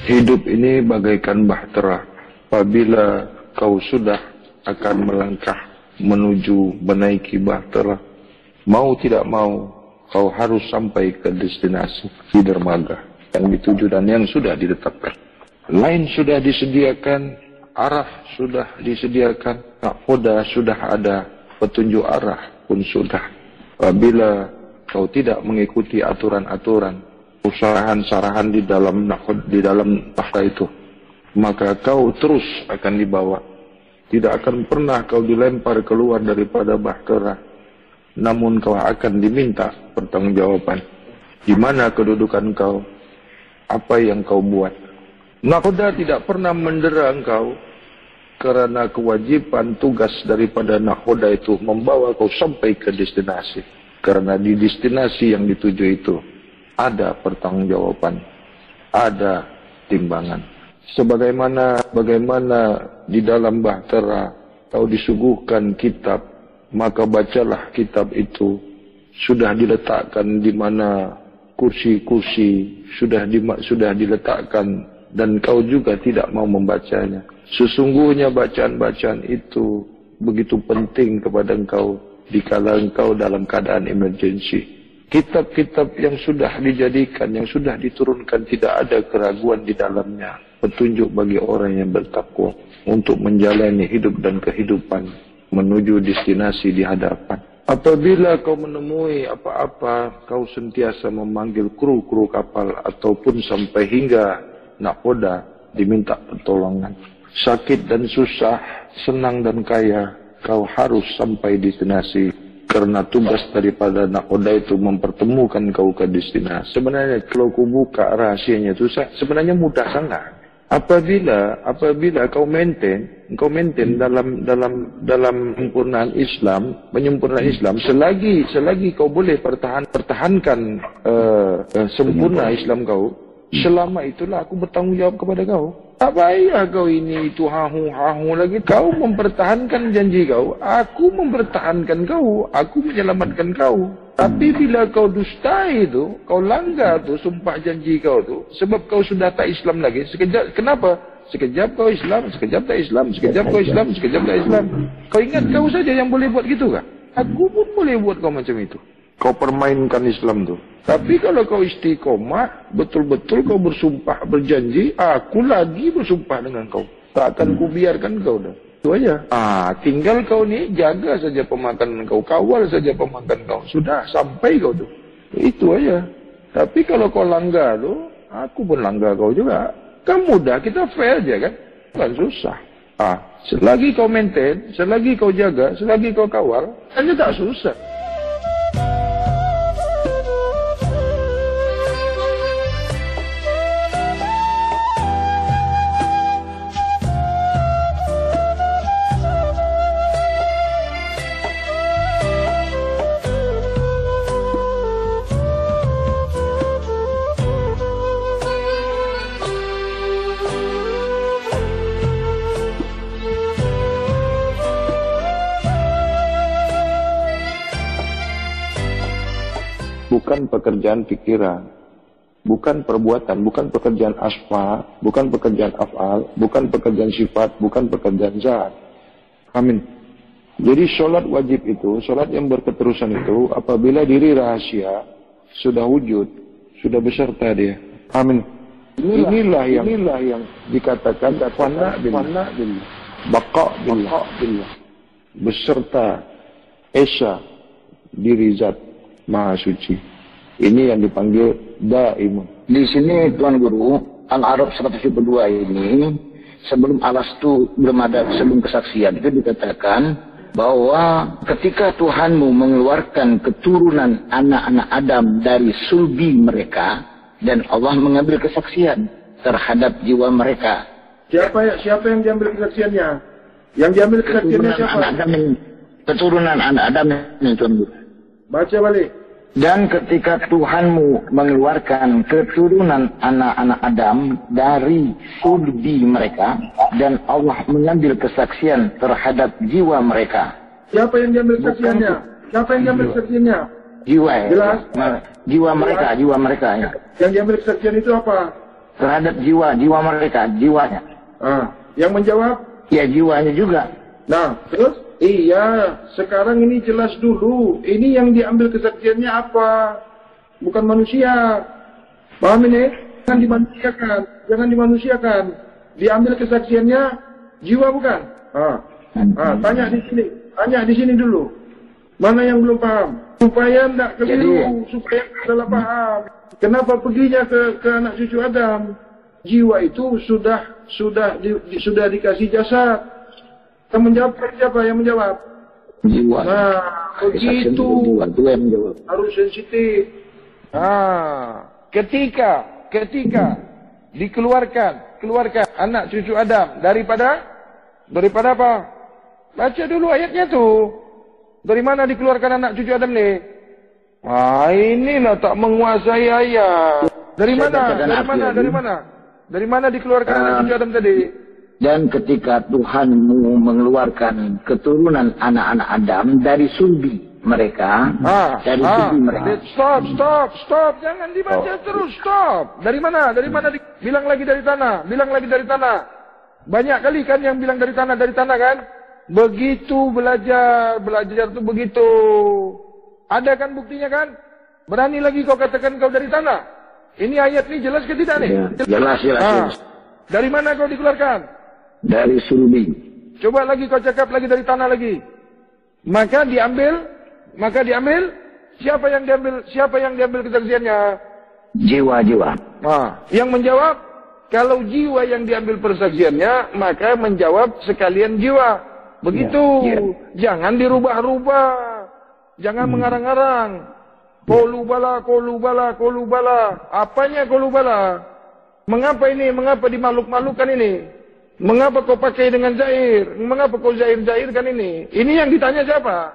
Hidup ini bagaikan bahtera. Apabila kau sudah akan melangkah menuju menaiki bahtera, mau tidak mau kau harus sampai ke destinasi di dermaga yang dituju dan yang sudah ditetapkan. Lain sudah disediakan, arah sudah disediakan, nakoda sudah ada, petunjuk arah pun sudah. Apabila kau tidak mengikuti aturan-aturan, usahaan-sarahan di dalam tahta itu, maka kau terus akan dibawa. Tidak akan pernah kau dilempar keluar daripada bahtera, namun kau akan diminta pertanggungjawaban. Di mana kedudukan kau? Apa yang kau buat? Nakoda tidak pernah mendera engkau, karena kewajiban tugas daripada nakoda itu membawa kau sampai ke destinasi. Karena di destinasi yang dituju itu ada pertanggungjawaban, ada timbangan. Bagaimana di dalam bahtera kau disuguhkan kitab, maka bacalah kitab itu. Sudah diletakkan di mana kursi-kursi, sudah diletakkan, dan kau juga tidak mau membacanya. Sesungguhnya bacaan-bacaan itu begitu penting kepada engkau dikala engkau dalam keadaan emergensi. Kitab-kitab yang sudah dijadikan, yang sudah diturunkan, tidak ada keraguan di dalamnya. Petunjuk bagi orang yang bertakwa untuk menjalani hidup dan kehidupan menuju destinasi di hadapan. Apabila kau menemui apa-apa, kau sentiasa memanggil kru-kru kapal ataupun sampai hingga nakoda diminta pertolongan. Sakit dan susah, senang dan kaya, kau harus sampai destinasi. Karena tugas daripada nakoda itu mempertemukan kau ke destinasi. Sebenarnya kalau kau buka rahasianya itu sebenarnya mudah sangat. Apabila kau maintain dalam penyempurnaan Islam, selagi kau boleh pertahankan sempurna Islam kau, selama itulah aku bertanggung jawab kepada kau. Tak payah kau ini itu hahu lagi. Kau mempertahankan janji kau, aku mempertahankan kau, aku menyelamatkan kau. Tapi bila kau dustai itu, kau langgar tu sumpah janji kau tu, sebab kau sudah tak Islam lagi. Sekejap, kenapa? Sekejap kau Islam, sekejap tak Islam, sekejap kau Islam, sekejap tak Islam. Kau ingat kau saja yang boleh buat gitu kah? Aku pun boleh buat kau macam itu. Kau permainkan Islam tu. Tapi kalau kau istiqomah, betul-betul kau bersumpah, berjanji, aku lagi bersumpah dengan kau. Tak akan kubiarkan kau dah. Itu aja. Tinggal kau ni jaga saja pemakanan kau, kawal saja pemakanan kau. Sudah, sampai kau tu. Itu aja. Tapi kalau kau langgar tu, aku pun langgar kau juga. Kan mudah, kita fair aja kan? Bukan susah. Selagi kau maintain, selagi kau jaga, selagi kau kawal, hanya tak susah. Bukan pekerjaan pikiran, bukan perbuatan, bukan pekerjaan asma, bukan pekerjaan af'al, bukan pekerjaan sifat, bukan pekerjaan zat. Amin. Jadi sholat wajib itu, sholat yang berketerusan itu, apabila diri rahasia sudah wujud, sudah beserta dia. Amin. Inilah yang dikatakan fana billah, baqa billah, beserta esa diri zat Maha Suci. Ini yang dipanggil daimun. Di sini Tuan Guru, Al-A'raf 172 ini, sebelum Alastu belum ada, sebelum kesaksian itu dikatakan bahwa ketika Tuhanmu mengeluarkan keturunan anak-anak Adam dari sulbi mereka, dan Allah mengambil kesaksian terhadap jiwa mereka. Siapa yang diambil kesaksiannya? Yang diambil kesaksiannya siapa? Keturunan anak Adam ini, Tuan Guru. Baca balik. Dan ketika Tuhanmu mengeluarkan keturunan anak-anak Adam dari sulbi mereka, dan Allah mengambil kesaksian terhadap jiwa mereka. Siapa yang diambil kesaksiannya? Siapa yang diambil kesaksiannya? Jiwa ya. Jelas? Jiwa mereka ya. Yang diambil kesaksian itu apa? Terhadap jiwa mereka, jiwanya. Yang menjawab? Ya, jiwanya juga. Nah, terus? Iya, sekarang ini jelas dulu. Ini yang diambil kesaksiannya apa? Bukan manusia. Paham ini? Jangan dimanusiakan. Jangan dimanusiakan. Diambil kesaksiannya jiwa bukan? Tanya di sini. Tanya di sini dulu. Mana yang belum paham? Supaya tidak keliru. Supaya salah paham. Kenapa perginya ke anak cucu Adam? Jiwa itu sudah dikasih jasad. Yang menjawab siapa yang menjawab? Jiwa. Nah, begitu. Jiwa yang menjawab. Harus sensitif. Ketika dikeluarkan anak cucu Adam daripada apa? Baca dulu ayatnya tuh. Dari mana dikeluarkan anak cucu Adam nih? Inilah tak menguasai ayat. Dari mana dikeluarkan anak cucu Adam tadi? Dan ketika Tuhanmu mengeluarkan keturunan anak-anak Adam dari sulbi mereka, Stop, jangan dibaca terus, stop. Dari mana? Bilang lagi dari tanah. Banyak kali kan yang bilang dari tanah kan? Begitu belajar tuh begitu. Ada kan buktinya kan? Berani lagi kau katakan kau dari tanah? Ini ayat ini jelas ke tidak nih? Jelas. Dari mana kau dikeluarkan? Dari sulbi. Coba lagi kau cakap lagi dari tanah lagi. Maka diambil. Siapa yang diambil kesaksiannya? Jiwa. Yang menjawab, kalau jiwa yang diambil persaksiannya, maka menjawab sekalian jiwa. Begitu. Jangan dirubah-rubah. Jangan mengarang-arang. Kolubala. Apanya kolubala? Mengapa dimaluk-malukan ini? Mengapa kau pakai dengan zair? Mengapa kau zair-zairkan ini? Ini yang ditanya siapa?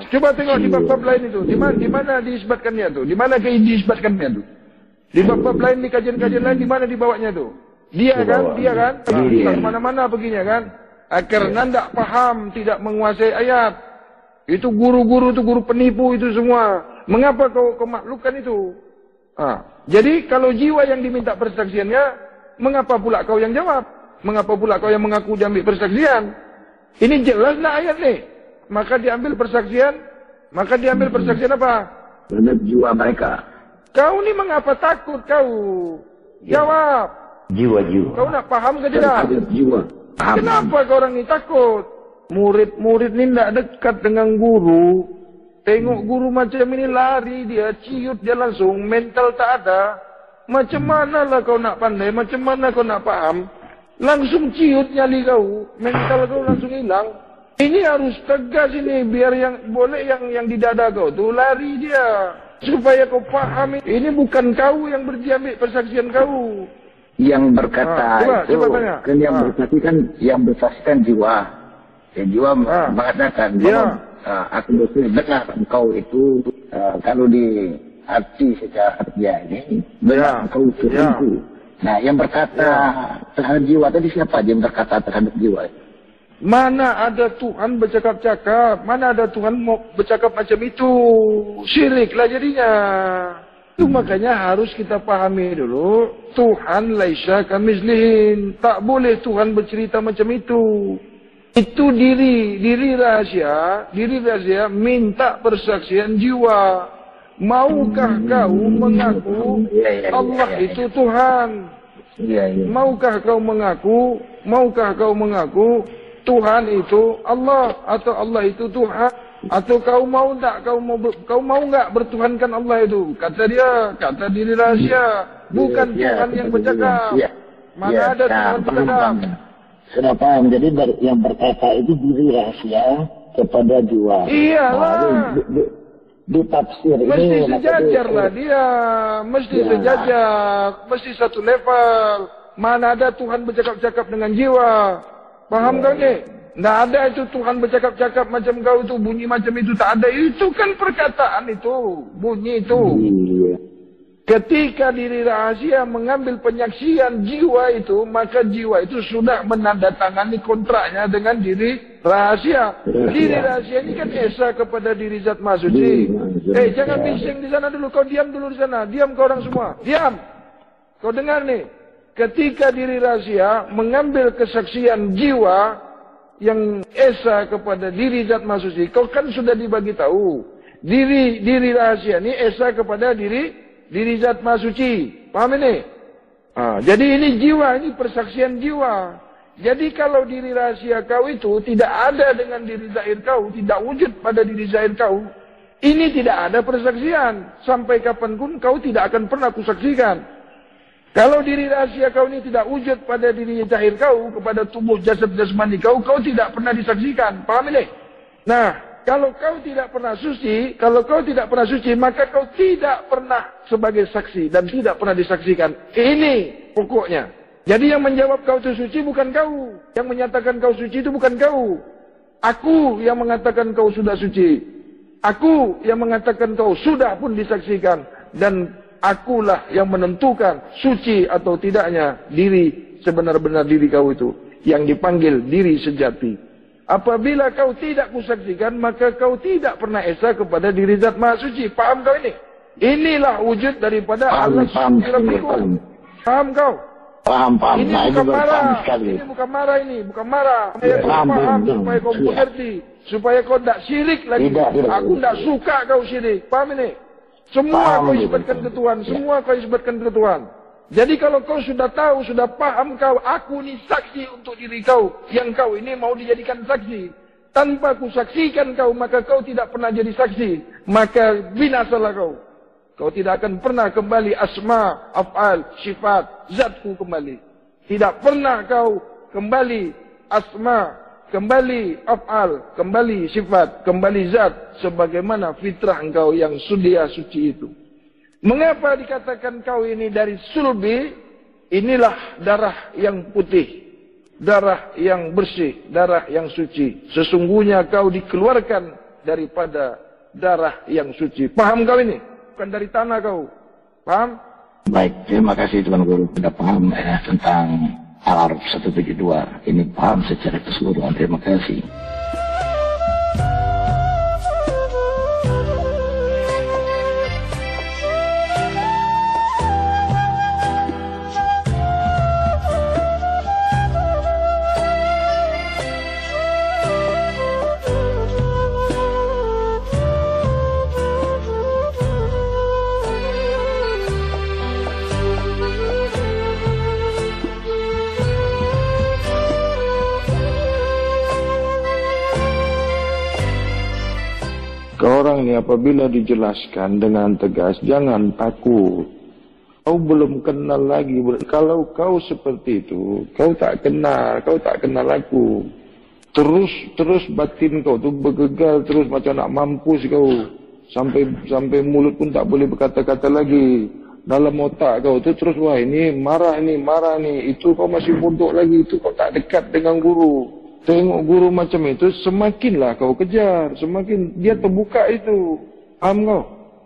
Coba tengok di bab-bab lain itu. Di mana diisbatkannya itu? Di mana diisbatkannya itu? Di bab-bab lain, di kajian-kajian lain, di mana dibawanya itu? Dia kan? Kemana-mana begini kan? Karena tidak paham, tidak menguasai ayat. Itu guru-guru, itu guru penipu itu semua. Mengapa kau maklukkan itu? Jadi kalau jiwa yang diminta persaksiannya, mengapa pula kau yang jawab? Mengapa pula kau yang mengaku diambil persaksian? Ini jelas nak ayat nih. Maka diambil persaksian apa? Terhadap jiwa mereka. Kau ni mengapa takut kau? Jawab. Jiwa. Kau nak paham ke tidak? Jiwa. Kenapa kau orang ni takut? Murid ni tidak dekat dengan guru. Tengok guru macam ini lari, dia ciut, dia langsung mental tak ada. Macam mana lah kau nak pandai? Macam mana kau nak paham? Langsung ciut nyali kau, mental kau langsung hilang. Ini harus tegas ini, biar yang di dada kau tu lari dia. Supaya kau paham, ini bukan kau yang berdiambil persaksian kau. Yang berkata kan yang bersaksikan jiwa. Jiwa mengatakan bahwa aku benar engkau itu kalau di arti secara harfiah ini benar engkau Tuhanku. Nah, yang berkata terhadap jiwa tadi siapa yang berkata terhadap jiwa? Mana ada Tuhan bercakap-cakap? Mana ada Tuhan mau bercakap macam itu? Syiriklah jadinya. Itu makanya harus kita pahami dulu. Tuhan laisa kamitslihi. Tak boleh Tuhan bercerita macam itu. Itu diri rahasia minta persaksian jiwa. Maukah kau mengaku Allah itu Tuhan? Maukah kau mengaku Tuhan itu Allah atau Allah itu Tuhan? Atau kau mau enggak bertuhankan Allah itu? Kata diri rahasia, bukan Tuhan yang bercakap. Mana ada Tuhan bercakap? Sudah paham. Jadi yang berkata itu diri rahasia kepada jiwa. Iyalah. Ditafsir mesti ini sejajar lah dia, mesti sejajar, mesti satu level. Mana ada Tuhan bercakap-cakap dengan jiwa? Paham kau ni? Nggak ada itu Tuhan bercakap-cakap macam kau itu, bunyi macam itu, tak ada. Itu kan perkataan itu, bunyi itu. Ketika diri rahasia mengambil penyaksian jiwa itu, maka jiwa itu sudah menandatangani kontraknya dengan diri rahasia. Diri rahasia ini kan esa kepada diri zat maha suci. Jangan bising di sana dulu, kau diam dulu di sana. Diam kau orang semua, diam. Kau dengar nih, ketika diri rahasia mengambil kesaksian jiwa yang esa kepada diri zat maha suci, kau kan sudah dibagi tahu. Diri rahasia ini esa kepada diri zat maha suci. Paham ini? Jadi ini jiwa, ini persaksian jiwa. Jadi kalau diri rahasia kau itu tidak ada dengan diri zahir kau, tidak wujud pada diri zahir kau, ini tidak ada persaksian. Sampai kapanpun kau tidak akan pernah kusaksikan. Kalau diri rahasia kau ini tidak wujud pada diri zahir kau, kepada tubuh jasad jasmani kau, kau tidak pernah disaksikan. Paham ini? Nah, kalau kau tidak pernah suci, maka kau tidak pernah sebagai saksi dan tidak pernah disaksikan. Ini pokoknya. Jadi yang menjawab kau itu suci bukan kau. Yang menyatakan kau suci itu bukan kau. Aku yang mengatakan kau sudah suci. Aku yang mengatakan kau sudah pun disaksikan. Dan akulah yang menentukan suci atau tidaknya diri, sebenar-benar diri kau itu. Yang dipanggil diri sejati. Apabila kau tidak kusaksikan, maka kau tidak pernah esa kepada diri zat maha suci. Paham kau ini? Inilah wujud daripada Allah Subhanahu. Paham kau? Paham. Ini bukan marah. Ini bukan marah ini, bukan marah. Supaya kau paham, supaya kau mengerti, supaya kau tidak syirik lagi. Aku tidak suka kau syirik. Paham ini? Semua kau isbatkan ke Tuhan, semua kau isbatkan ke Tuhan. Jadi kalau kau sudah tahu, sudah paham kau, aku ini saksi untuk diri kau, yang kau ini mau dijadikan saksi. Tanpa ku saksikan kau, maka kau tidak pernah jadi saksi. Maka binasalah kau. Kau tidak akan pernah kembali asma, af'al, sifat, zatku kembali. Tidak pernah kau kembali asma, kembali af'al, kembali sifat, kembali zat. Sebagaimana fitrah engkau yang sudia suci itu. Mengapa dikatakan kau ini dari sulbi? Inilah darah yang putih, darah yang bersih, darah yang suci. Sesungguhnya kau dikeluarkan daripada darah yang suci. Paham kau ini? Bukan dari tanah kau. Paham? Baik, terima kasih Tuan Guru. Sudah paham tentang Al-Araf 172. Ini paham secara keseluruhan. Terima kasih. Orang ini apabila dijelaskan dengan tegas, jangan takut. Kau belum kenal lagi. Kalau kau seperti itu, kau tak kenal aku. Terus batin kau tu bergegal terus macam nak mampus kau. Sampai mulut pun tak boleh berkata-kata lagi. Dalam otak kau tu terus, wah ini marah ni. Itu kau masih bodoh lagi, itu kau tak dekat dengan guru. Tengok guru macam itu, semakinlah kau kejar, semakin dia terbuka itu. Paham kau?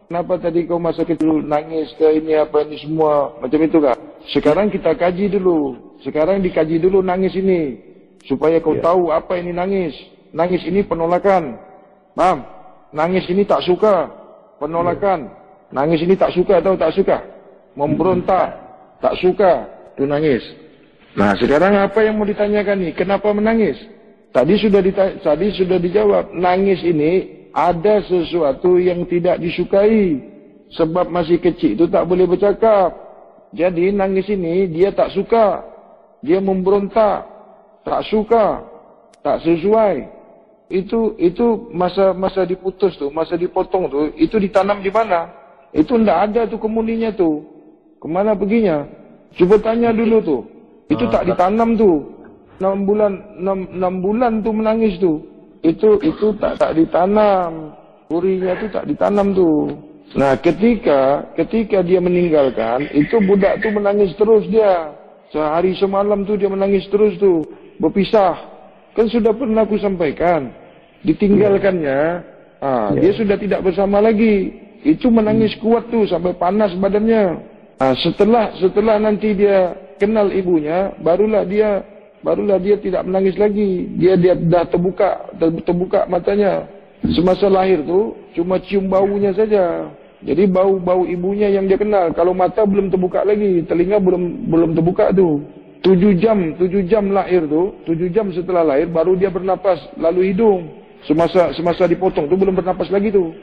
Kenapa tadi kau masa kecil nangis ke ini apa ini semua macam itu kak? Sekarang kita kaji dulu. Sekarang dikaji dulu nangis ini. Supaya kau tahu apa ini nangis. Nangis ini penolakan. Paham? Nangis ini tak suka. Penolakan. Nangis ini tak suka atau tak suka? Memberontak. Tak suka. Itu nangis. Nah sekarang apa yang mau ditanyakan nih? Kenapa menangis? Tadi sudah dijawab. Nangis ini ada sesuatu yang tidak disukai. Sebab masih kecil itu tak boleh bercakap. Jadi nangis ini dia tak suka. Dia memberontak. Tak suka. Tak sesuai. Itu masa diputus tu, masa dipotong tu, itu ditanam di mana? Itu ndak ada tu kemuninya tu. Kemana perginya? Cuba tanya dulu tu. Itu tak ditanam tu. 6 bulan tu menangis tu. Itu tak ditanam. Purinya tu tak ditanam tu. Nah, ketika dia meninggalkan, itu budak tu menangis terus dia. Sehari semalam tu dia menangis terus tu. Berpisah. Kan sudah pernah aku sampaikan. Ditinggalkannya, dia sudah tidak bersama lagi. Itu menangis kuat tuh sampai panas badannya. Setelah nanti dia kenal ibunya, barulah dia tidak menangis lagi. Dia dah terbuka matanya. Semasa lahir tuh cuma cium baunya saja. Jadi bau ibunya yang dia kenal. Kalau mata belum terbuka lagi, telinga belum terbuka tuh. 7 jam lahir tuh, 7 jam setelah lahir baru dia bernapas lalu hidung. Semasa dipotong tuh belum bernapas lagi tuh.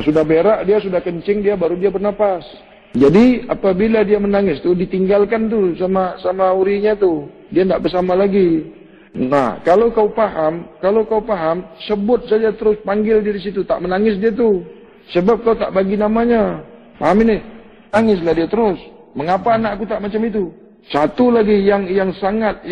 Sudah berak dia, sudah kencing dia, baru dia bernapas. Jadi apabila dia menangis tuh ditinggalkan tuh sama urinya tuh. Dia tidak bersama lagi. Nah, kalau kau paham, sebut saja terus, panggil dia di situ, tak menangis dia tuh. Sebab kau tak bagi namanya. Paham ini? Tangislah dia terus. Mengapa anakku tak macam itu? Satu lagi yang sangat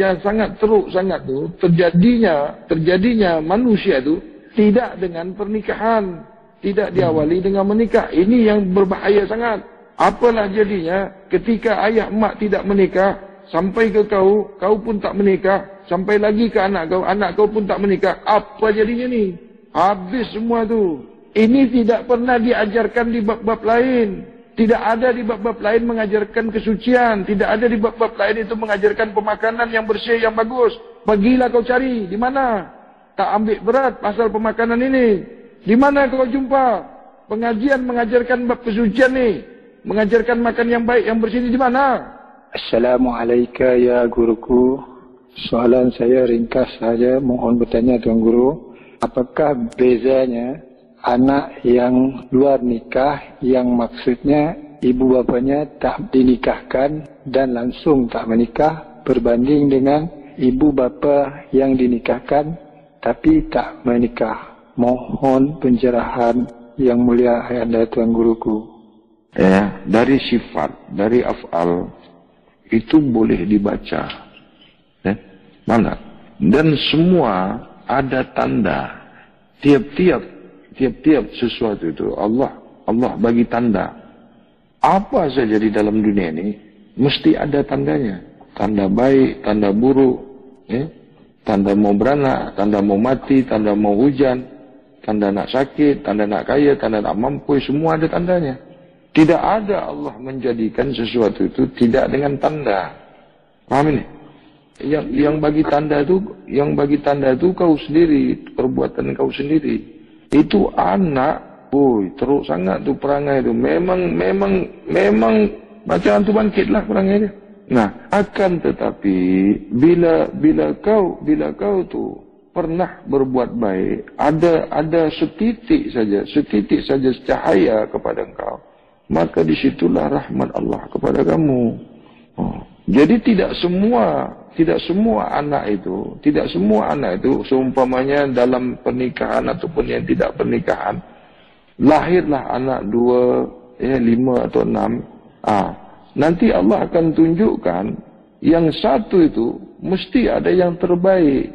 teruk sangat tuh, terjadinya manusia itu tidak dengan pernikahan, tidak diawali dengan menikah. Ini yang berbahaya sangat. Apalah jadinya ketika ayah emak tidak menikah, sampai ke kau pun tak menikah, sampai lagi ke anak kau pun tak menikah. Apa jadinya ni? Habis semua tu. Ini tidak pernah diajarkan di bab-bab lain. Tidak ada di bab-bab lain mengajarkan kesucian. Tidak ada di bab-bab lain itu mengajarkan pemakanan yang bersih, yang bagus. Pergilah kau cari. Di mana? Tak ambil berat pasal pemakanan ini. Di mana kau jumpa pengajian mengajarkan bab kesucian ni? Mengajarkan makan yang baik, yang bersih ni di mana? Assalamualaikum ya guruku. Soalan saya ringkas saja. Mohon bertanya Tuan Guru. Apakah bezanya anak yang luar nikah yang maksudnya ibu bapanya tak dinikahkan dan langsung tak menikah berbanding dengan ibu bapa yang dinikahkan tapi tak menikah? Mohon pencerahan yang mulia Ayahanda Tuan Guruku. Ya, dari sifat, dari af'al itu boleh dibaca. Mana? Dan semua ada tanda. Tiap-tiap sesuatu itu Allah bagi tanda. Apa saja di dalam dunia ini mesti ada tandanya. Tanda baik, tanda buruk, tanda mau beranak, tanda mau mati, tanda mau hujan, tanda nak sakit, tanda nak kaya, tanda nak mampu, semua ada tandanya. Tidak ada Allah menjadikan sesuatu itu tidak dengan tanda. Paham ini? Yang bagi tanda itu kau sendiri, perbuatan kau sendiri. Itu anak, teruk sangat tu perangai tu. Memang macam hantu bangkitlah perangai dia. Nah, akan tetapi bila kau tu pernah berbuat baik, ada setitik saja cahaya kepada engkau, maka disitulah rahmat Allah kepada kamu. Jadi tidak semua anak itu seumpamanya dalam pernikahan ataupun yang tidak pernikahan, lahirlah anak 2, 5 atau 6. Nanti Allah akan tunjukkan yang satu itu mesti ada yang terbaik,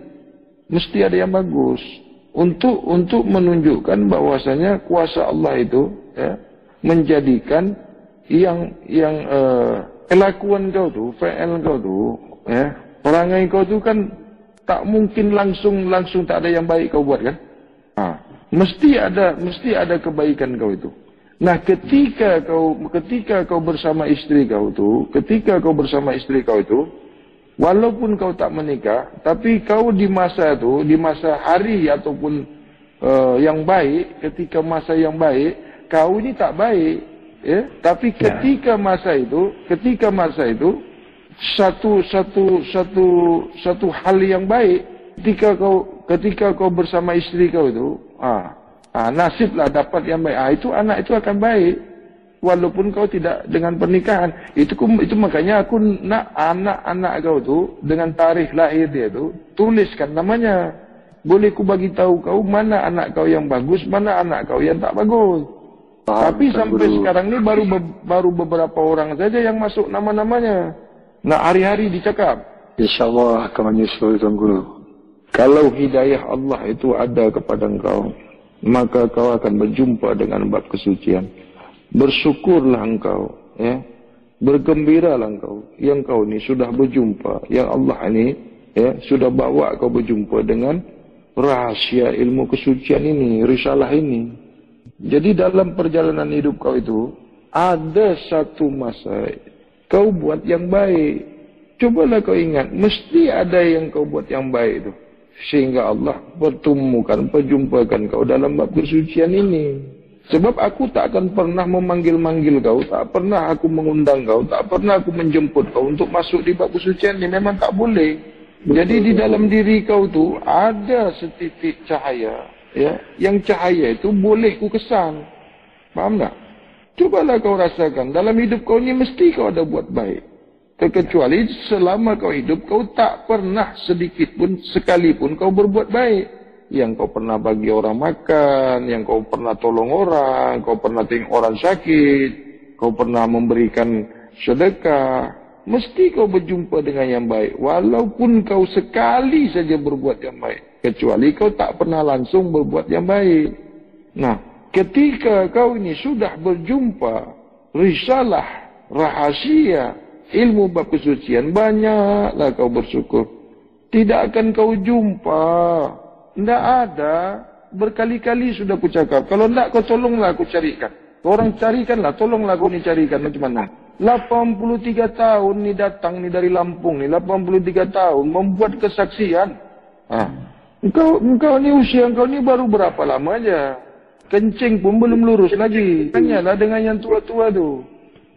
mesti ada yang bagus untuk menunjukkan bahwasanya kuasa Allah itu menjadikan yang kelakuan kau tu, fi'il kau tu, perangai kau tu kan tak mungkin langsung tak ada yang baik kau buat kan? Mesti ada kebaikan kau itu. Nah, ketika kau bersama istri kau itu, walaupun kau tak menikah, tapi kau di masa hari ataupun yang baik, ketika masa yang baik, kau ini tak baik. Tapi ketika masa itu satu hal yang baik, ketika kau bersama istri kau itu, nasiblah dapat yang baik. Itu anak itu akan baik walaupun kau tidak dengan pernikahan. Itu makanya aku nak anak-anak kau tu dengan tarikh lahir dia tu tuliskan namanya. Boleh ku bagi tahu kau mana anak kau yang bagus, mana anak kau yang tak bagus. Tapi sampai sekarang ni baru beberapa orang saja yang masuk nama-namanya. Nah, hari-hari dicakap. InsyaAllah akan menyusul Tuan Guru. Kalau hidayah Allah itu ada kepada engkau, maka kau akan berjumpa dengan bab kesucian. Bersyukurlah engkau, bergembiralah engkau yang kau ni sudah berjumpa, yang Allah ini ya, sudah bawa kau berjumpa dengan rahasia ilmu kesucian ini, risalah ini. Jadi dalam perjalanan hidup kau itu, ada satu masa kau buat yang baik. Cobalah kau ingat, mesti ada yang kau buat yang baik itu. Sehingga Allah perjumpakan kau dalam bab kesucian ini. Sebab aku tak akan pernah memanggil-manggil kau, tak pernah aku mengundang kau, tak pernah aku menjemput kau untuk masuk di bab kesucian ini. Memang tak boleh. Jadi di dalam diri kau tu ada setitik cahaya, ya, yang cahaya itu boleh ku kesan. Faham tak? Cobalah kau rasakan, dalam hidup kau ni mesti kau ada buat baik. Terkecuali selama kau hidup, kau tak pernah sedikit pun, sekalipun kau berbuat baik. Yang kau pernah bagi orang makan, yang kau pernah tolong orang, kau pernah tengok orang sakit, kau pernah memberikan sedekah. Mesti kau berjumpa dengan yang baik. Walaupun kau sekali saja berbuat yang baik. Kecuali kau tak pernah langsung berbuat yang baik. Nah, ketika kau ini sudah berjumpa risalah, rahasia, ilmu bab kesucian, banyaklah kau bersyukur. Tidak akan kau jumpa. Tidak ada. Berkali-kali sudah aku cakap. Kalau tidak, kau tolonglah aku carikan. Orang carikanlah, tolonglah aku ni carikan macam mana. 83 tahun ni datang ni dari Lampung ni. 83 tahun membuat kesaksian. Engkau ni usia engkau ni baru berapa lama aja. Kencing pun belum lurus lagi. Tanyalah dengan yang tua-tua tu.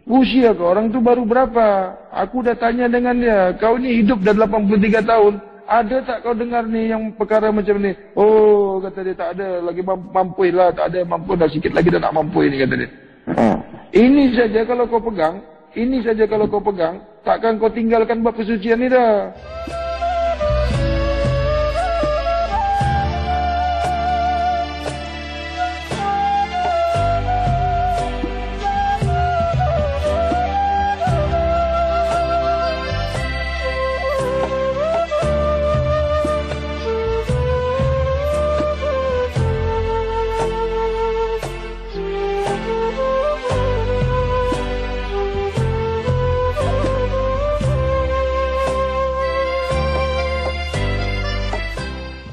Usia kau orang tu baru berapa? Aku dah tanya dengan dia. Kau ni hidup dah 83 tahun. Ada tak kau dengar ni yang perkara macam ni? Oh, kata dia, tak ada. Lagi mampu lah. Tak ada mampu dah. Sikit lagi dah nak mampu ini, kata dia. Ini saja kalau kau pegang. Ini saja kalau kau pegang. Takkan kau tinggalkan bab kesucian ni dah.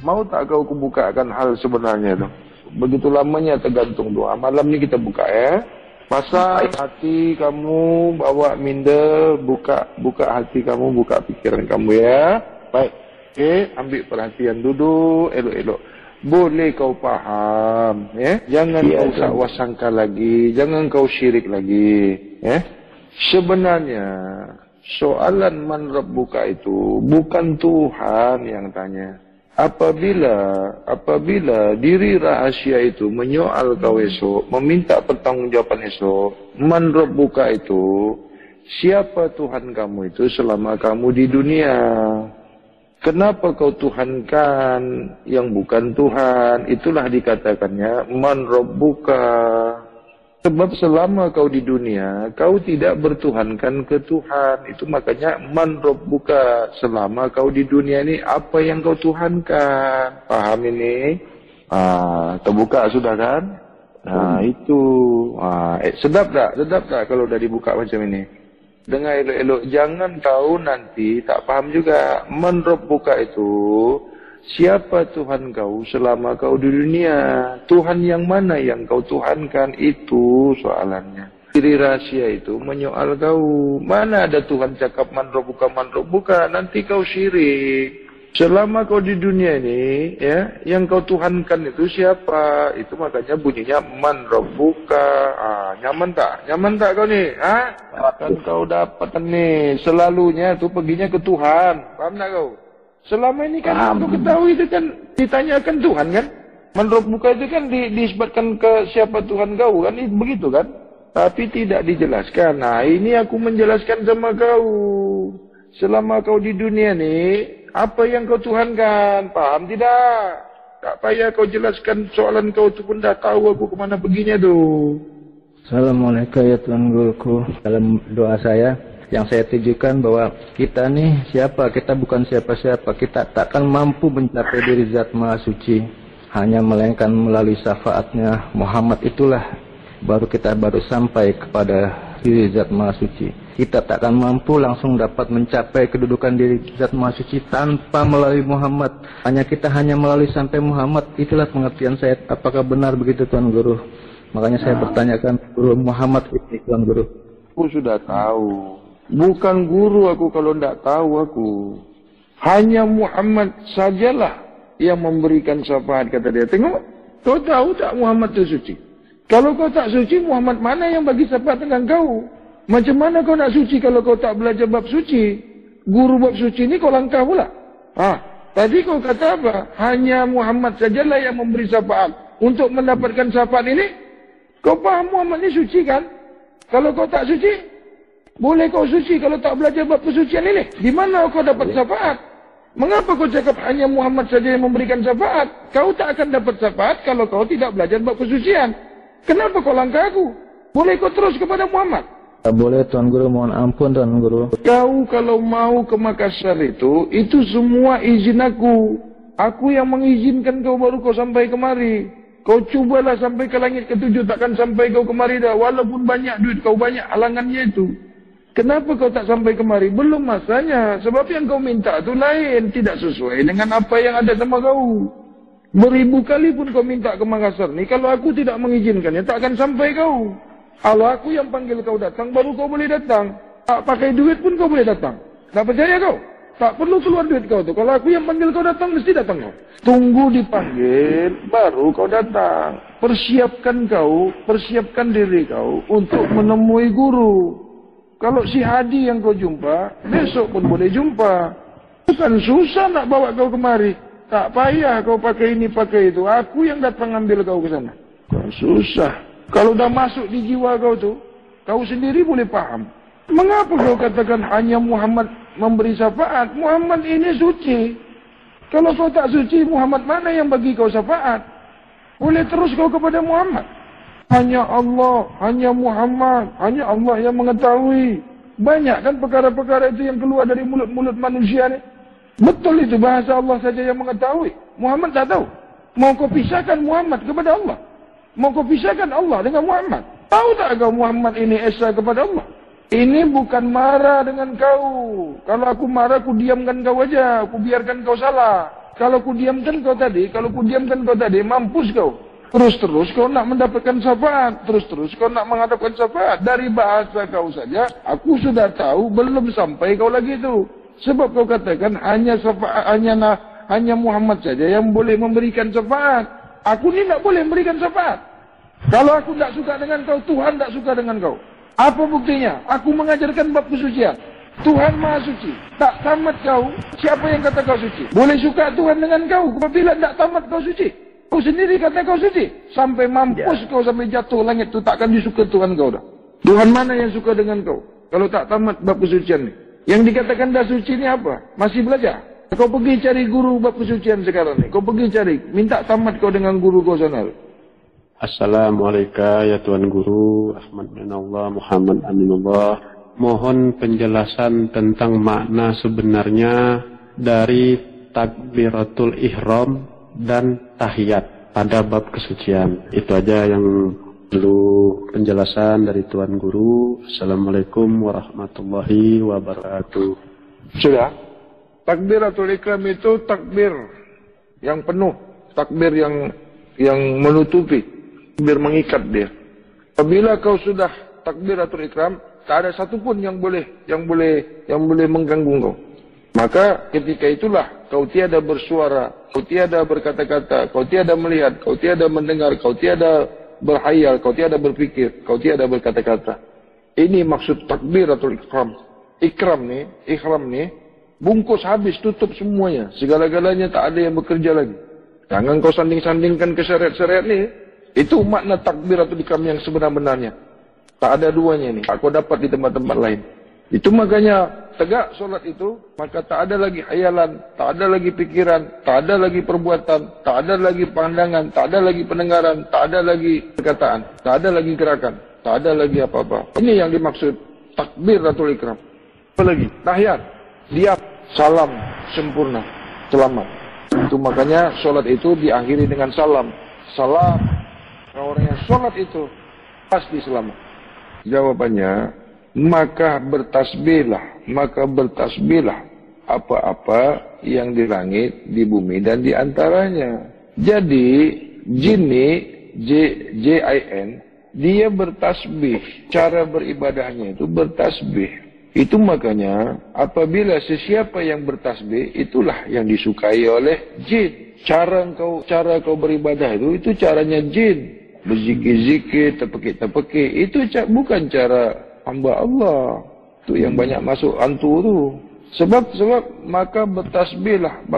Mau tak kau bukakan hal sebenarnya tu? Begitu lamanya tergantung doa. Malam ni kita buka ya. Pasal hati kamu, bawa minda, buka hati kamu, buka pikiran kamu ya. Baik. Okey, ambil perhatian, duduk elok-elok. Boleh kau faham, ya? Jangan kau sakwa sangka lagi, jangan kau syirik lagi, ya? Sebenarnya soalan man rabbuka itu bukan Tuhan yang tanya. Apabila diri rahasia itu menyoal kau esok, meminta pertanggungjawaban esok, man rabbuka itu, siapa Tuhan kamu itu selama kamu di dunia? Kenapa kau tuhankan yang bukan Tuhan? Itulah dikatakannya man rabbuka. Sebab selama kau di dunia, kau tidak bertuhankan ke Tuhan. Itu makanya man rabbuka. Selama kau di dunia ini, apa yang kau tuhankan? Paham ini? Terbuka sudah kan? Nah, itu. Sedap tak? Sedap tak kalau dah dibuka macam ini? Dengar elok-elok. Jangan tahu nanti, tak paham juga. Man rabbuka itu, siapa Tuhan kau selama kau di dunia? Tuhan yang mana yang kau tuhankan? Itu soalannya. Diri rahasia itu menyoal kau. Mana ada Tuhan cakap man rabbuka. Nanti kau syirik. Selama kau di dunia ini, ya, yang kau tuhankan itu siapa? Itu makanya bunyinya man rabbuka. Nyaman tak? Nyaman tak kau ni? Kan kau dapat ni. Selalunya tu perginya ke Tuhan. Faham tak kau? Selama ini kan aku ketahui itu kan ditanyakan Tuhan kan. Man rabbuka itu kan disebutkan ke siapa Tuhan kau kan, begitu kan. Tapi tidak dijelaskan. Nah, ini aku menjelaskan sama kau. Selama kau di dunia ni, apa yang kau tuhankan? Paham tidak? Tak payah kau jelaskan soalan kau tu pun dah tahu aku kemana perginya tu. Assalamualaikum ya Tuhan Guruku. Dalam doa saya, yang saya tujukan bahwa kita ni siapa? Kita bukan siapa-siapa. Kita takkan mampu mencapai diri Zat Maha Suci. Hanya melainkan melalui syafaatnya Muhammad itulah baru kita sampai kepada diri Zat Maha Suci. Kita takkan mampu langsung dapat mencapai kedudukan diri Zat Maha Suci tanpa melalui Muhammad. Kita hanya melalui sampai Muhammad. Itulah pengertian saya. Apakah benar begitu Tuan Guru? Makanya saya bertanyakan Guru Muhammad ini Tuan Guru. Aku sudah tahu. Bukan guru aku kalau tidak tahu aku. Hanya Muhammad sajalah yang memberikan syafaat, kata dia. Tengok, kau tahu tak Muhammad itu suci? Kalau kau tak suci, Muhammad mana yang bagi syafaat dengan kau? Macam mana kau nak suci kalau kau tak belajar bab suci? Guru bab suci ini kau langkah pula. Tadi kau kata apa? Hanya Muhammad sajalah yang memberi syafaat. Untuk mendapatkan syafaat ini, kau faham Muhammad ini suci kan? Kalau kau tak suci, boleh kau suci kalau tak belajar bab kesucian ini? Di mana kau dapat syafaat? Mengapa kau cakap hanya Muhammad saja yang memberikan syafaat? Kau tak akan dapat syafaat kalau kau tidak belajar bab kesucian. Kenapa kau langkah aku? Boleh kau terus kepada Muhammad? Boleh Tuan Guru, mohon ampun Tuan Guru. Kau kalau mau ke Makassar itu semua izin aku. Aku yang mengizinkan kau baru kau sampai kemari. Kau cubalah sampai ke langit ketujuh, takkan sampai kau kemari dah. Walaupun banyak duit kau, banyak halangannya itu. Kenapa kau tak sampai kemari? Belum masanya. Sebab yang kau minta itu lain. Tidak sesuai dengan apa yang ada sama kau. Beribu kali pun kau minta ke Makassar ni. Kalau aku tidak mengizinkannya, tak akan sampai kau. Kalau aku yang panggil kau datang, baru kau boleh datang. Tak pakai duit pun kau boleh datang. Tak percaya kau? Tak perlu keluar duit kau tu. Kalau aku yang panggil kau datang, mesti datang kau. Tunggu dipanggil, baru kau datang. Persiapkan diri kau untuk menemui guru. Kalau si Hadi yang kau jumpa, besok pun boleh jumpa. Bukan susah nak bawa kau kemari. Tak payah kau pakai ini, pakai itu. Aku yang datang ambil kau ke sana. Bukan susah. Kalau dah masuk di jiwa kau tu, kau sendiri boleh paham. Mengapa kau katakan hanya Muhammad memberi syafaat? Muhammad ini suci. Kalau kau tak suci, Muhammad mana yang bagi kau syafaat? Boleh terus kau kepada Muhammad. Hanya Allah, hanya Muhammad, hanya Allah yang mengetahui. Banyak kan perkara-perkara itu yang keluar dari mulut-mulut manusia ni. Betul itu, bahasa Allah saja yang mengetahui. Muhammad tak tahu. Mau kau pisahkan Muhammad kepada Allah? Mau kau pisahkan Allah dengan Muhammad? Tahu tak kau Muhammad ini esa kepada Allah? Ini bukan marah dengan kau. Kalau aku marah, aku diamkan kau aja. Aku biarkan kau salah. Kalau aku diamkan kau tadi, mampus kau. Terus-terus kau nak mendapatkan syafaat. Terus-terus kau nak menghadapkan syafaat. Dari bahasa kau saja, aku sudah tahu belum sampai kau lagi itu. Sebab kau katakan hanya syafaat, hanya Muhammad saja yang boleh memberikan syafaat. Aku ni tak boleh memberikan syafaat. Kalau aku tak suka dengan kau, Tuhan tak suka dengan kau. Apa buktinya? Aku mengajarkan bab kesucian. Tuhan Maha Suci. Tak tamat kau, siapa yang kata kau suci? Boleh suka Tuhan dengan kau apabila tak tamat kau suci. Kau sendiri kata kau suci. Sampai mampus kau sampai jatuh langit tu takkan disuka Tuhan kau dah. Tuhan mana yang suka dengan kau? Kalau tak tamat bab kesucian ni. Yang dikatakan dah suci ni apa? Masih belajar. Kau pergi cari guru bab kesucian sekarang ni. Kau pergi cari. Minta tamat kau dengan guru kau sana. Assalamualaikum ya Tuan Guru Ahmad bin Allah Muhammad Aminullah. Mohon penjelasan tentang makna sebenarnya dari takbiratul ihram dan tahiyat pada bab kesucian. Itu aja yang perlu penjelasan dari Tuan Guru. Assalamualaikum warahmatullahi wabarakatuh. Sudah. Takbiratul ihram itu takbir yang penuh, takbir yang menutupi. Biar mengikat dia. Apabila kau sudah takbiratul ihram, tak ada satupun yang boleh mengganggu kau. Maka ketika itulah kau tiada bersuara, kau tiada berkata-kata, kau tiada melihat, kau tiada mendengar, kau tiada berhayal, kau tiada berfikir, kau tiada berkata-kata. Ini maksud takbiratul ihram. Ihram ni bungkus habis, tutup semuanya. Segala-galanya tak ada yang bekerja lagi. Jangan kau sanding-sandingkan ke syariat-syariat ni. Itu makna takbiratul ihram yang sebenar-benarnya. Tak ada duanya ni. Aku dapat di tempat-tempat lain. Itu makanya tegak solat itu, maka tak ada lagi hayalan, tak ada lagi pikiran, tak ada lagi perbuatan, tak ada lagi pandangan, tak ada lagi pendengaran, tak ada lagi perkataan, tak ada lagi gerakan, tak ada lagi apa-apa. Ini yang dimaksud takbiratul ihram. Apa lagi? Tahiyat, diam, salam, sempurna, selamat. Itu makanya solat itu diakhiri dengan salam. Salam. Orang yang sholat itu pasti selamat. Jawabannya, maka bertasbihlah apa-apa yang di langit, di bumi, dan di antaranya. Jadi, jinni, J-I-N, dia bertasbih. Cara beribadahnya itu bertasbih. Itu makanya, apabila sesiapa yang bertasbih, itulah yang disukai oleh jin. Cara kau beribadah itu caranya jin. Berzikir-zikir, tepeki-tepeki, itu bukan cara hamba Allah. Itu yang banyak masuk hantu tu. Sebab maka bertasbihlah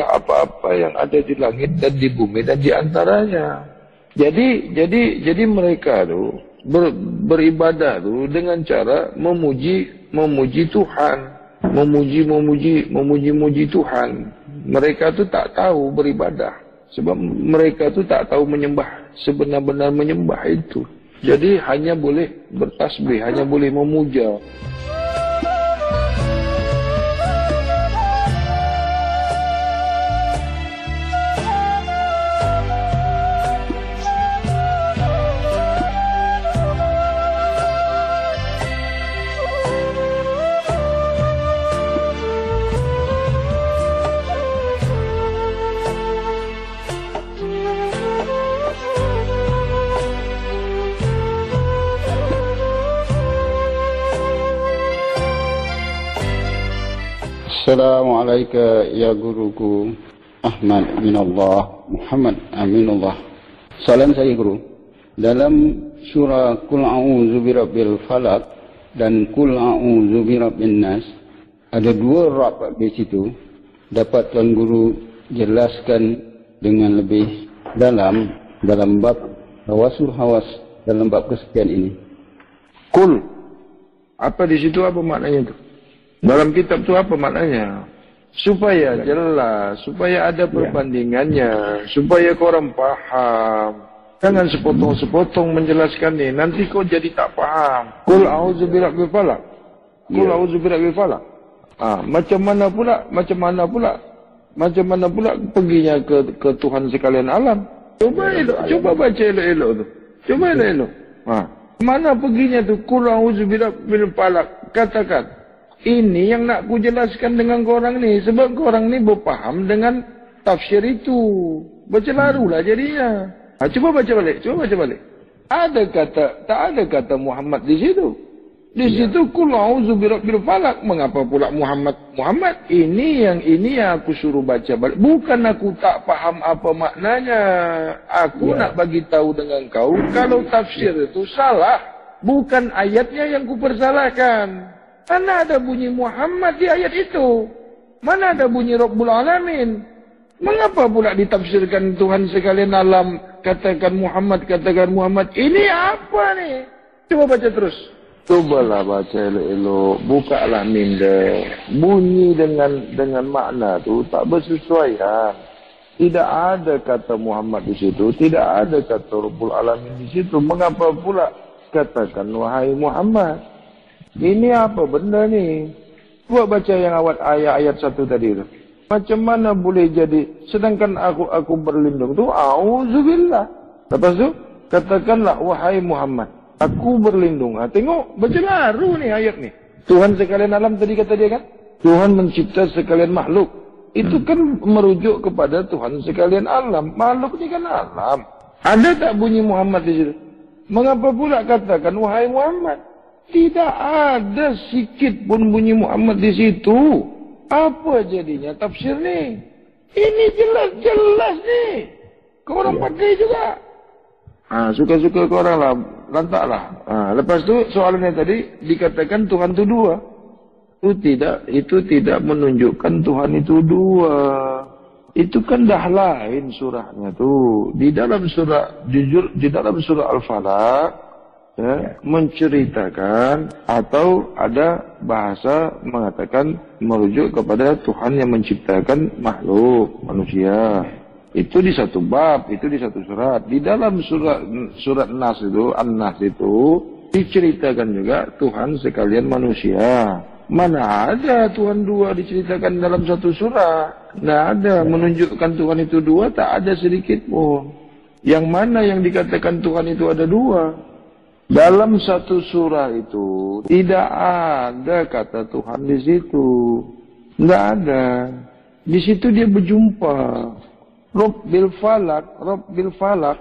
apa-apa yang ada di langit dan di bumi dan di antaranya. Jadi mereka tu beribadah tu dengan cara memuji Tuhan, memuji Tuhan. Mereka tu tak tahu beribadah sebab mereka tu tak tahu menyembah, sebenar-benar menyembah itu. Jadi hanya boleh bertasbih, hanya boleh memuja. Assalamualaikum ya guruku Ahmad Aminullah Muhammad Aminullah. Soalan saya guru, dalam surah Qul a'udzu birabbil falaq dan Qul a'udzu birabbin nas ada dua rab di situ. Dapat tuan guru jelaskan dengan lebih dalam bab hawasul hawas dalam bab kesekian ini? Qul, apa di situ, apa maknanya itu? Dalam kitab itu apa maknanya? Supaya jelas, supaya ada perbandingannya, supaya korang paham. Jangan sepotong-sepotong menjelaskan ini, nanti kau jadi tak paham. Qul a'udzu birabbil falaq. Qul a'udzu birabbil falaq. Macam mana pula perginya ke Tuhan sekalian alam? Coba baca elok-elok tu. Coba elok-elok. Mana perginya tu Qul a'udzu birabbil falaq? Katakan. Ini yang nak ku jelaskan dengan korang ni. Sebab korang ni berpaham dengan tafsir itu. Baca larulah jadinya. Cuba baca balik. Tak ada kata Muhammad di situ. Di situ Qul a'udzu birabbil falaq. Mengapa pula Muhammad? Ini yang aku suruh baca balik. Bukan aku tak faham apa maknanya. Aku nak bagi tahu dengan kau. Kalau tafsir itu salah. Bukan ayatnya yang ku persalahkan. Mana ada bunyi Muhammad di ayat itu? Mana ada bunyi Rabbul Alamin? Mengapa pula ditafsirkan Tuhan sekalian alam, katakan Muhammad. Ini apa ni? Coba baca terus. Cobalah baca elok-elok, bukalah minda. Bunyi dengan makna tu tak bersesuaian. Tidak ada kata Muhammad di situ, tidak ada kata Rabbul Alamin di situ. Mengapa pula katakan wahai Muhammad? Ini apa benda ni? Buat baca yang awal ayat 1 tadi tu. Macam mana boleh jadi? Sedangkan aku berlindung tu, auzubillah. Lepas tu, katakanlah wahai Muhammad, aku berlindung. Tengok, baca laru ni ayat ni. Tuhan sekalian alam tadi kata dia kan? Tuhan mencipta sekalian makhluk. Itu kan merujuk kepada Tuhan sekalian alam. Makhluk ni kan alam. Ada tak bunyi Muhammad di situ? Mengapa pula katakan wahai Muhammad? Tidak ada sikit pun bunyi Muhammad di situ. Apa jadinya tafsir ni? Ini jelas-jelas ni. Korang pakai juga. Suka-suka korang lah. Lantaklah. Lepas tu soalannya tadi dikatakan Tuhan itu dua. Itu tidak menunjukkan Tuhan itu dua. Itu kan dah lain surahnya tu. Di dalam surah Al-Falaq menceritakan atau ada bahasa mengatakan merujuk kepada Tuhan yang menciptakan makhluk manusia. Itu di satu bab, itu di satu surat. Di dalam surat Nas itu, An-Nas itu diceritakan juga Tuhan sekalian manusia. Mana ada Tuhan dua diceritakan dalam satu surat? Tidak ada menunjukkan Tuhan itu dua, tak ada sedikit pun. Yang mana yang dikatakan Tuhan itu ada dua? Dalam satu surah itu tidak ada kata Tuhan di situ. Enggak ada. Di situ dia berjumpa. Rabbil falak,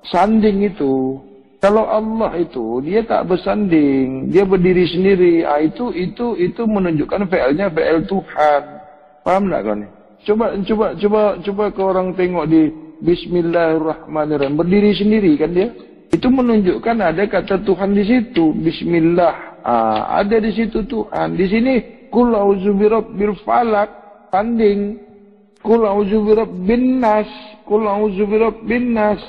sanding itu. Kalau Allah itu dia tak bersanding, dia berdiri sendiri. Itu menunjukkan fi'ilnya fi'il Tuhan. Paham tak kau ni? Coba kau orang tengok di Bismillahirrahmanirrahim, berdiri sendiri kan dia? Itu menunjukkan ada kata Tuhan di situ. Bismillah. Ada di situ Tuhan. Di sini Qul a'udzu birabbil falaq, tanding. Qul a'udzu birabbin nas. Qul a'udzu birabbin nas.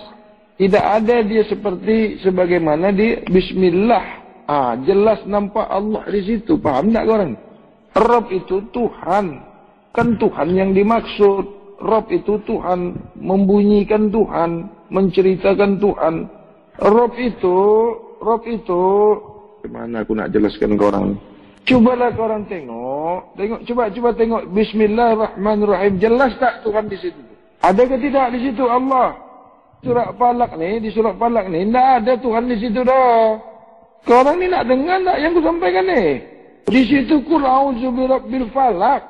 Tidak ada dia seperti sebagaimana di Bismillah. Jelas nampak Allah di situ. Paham tak korang? Rabb itu Tuhan. Kan Tuhan yang dimaksud. Rabb itu Tuhan, membunyikan Tuhan, menceritakan Tuhan. Rob itu, gimana aku nak jelaskan ke orang? Cubalah korang tengok, coba tengok Bismillahirrahmanirrahim. Jelas tak Tuhan di situ? Ada ke tidak di situ Allah? Di surat Falaq ni, tidak ada Tuhan di situ dah. Korang ni nak dengar tak yang aku sampaikan ni? Di situ Qul a'udzu birabbil falaq.